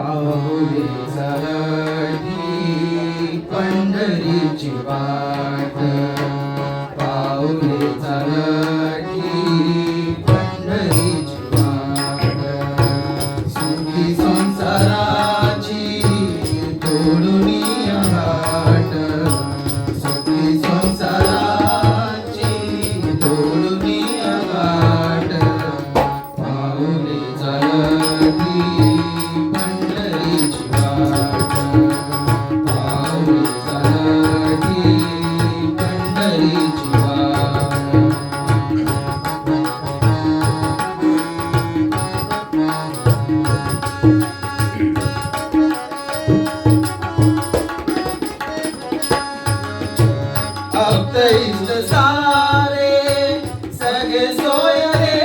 पाऊले चालती पंढरीची वाट, पाऊले चालती पंढरीची वाट, सुखी संसाराची तोडून घाट, सुखी संसाराची तोडून घाट, पाऊले चालती पंढरीची वाट, पाऊले चालती पंढरीची वाट. भक्त इष्ट सारे सगळे सोयरे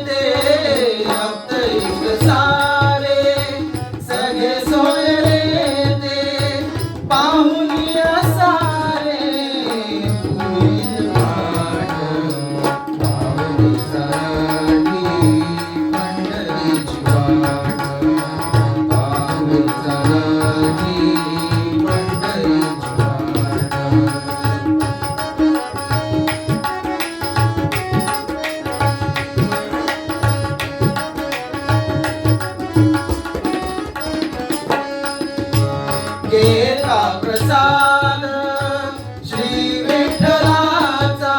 ते, भक्त इष्ट सारे सगळे सोयरे ते, पाहून सारे पुढील वाट, पाऊले चालती पंढरीची वाट, पाऊले चालती पंढरीची वाट. घेता प्रसाद श्री विठ्ठलाचा,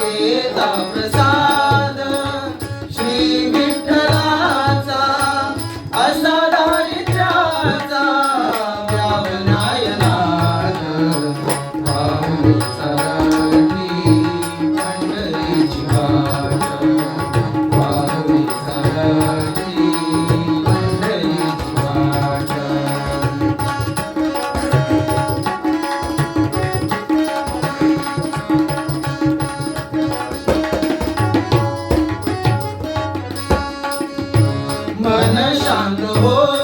घेता प्रसाद श्री विठ्ठलाचा, असा दारिद्र्याचा व्यावनायनाथ, पाऊले चालती पंढरीची वाट, पाऊले चालती पंढरीची वाट. मन शांत हो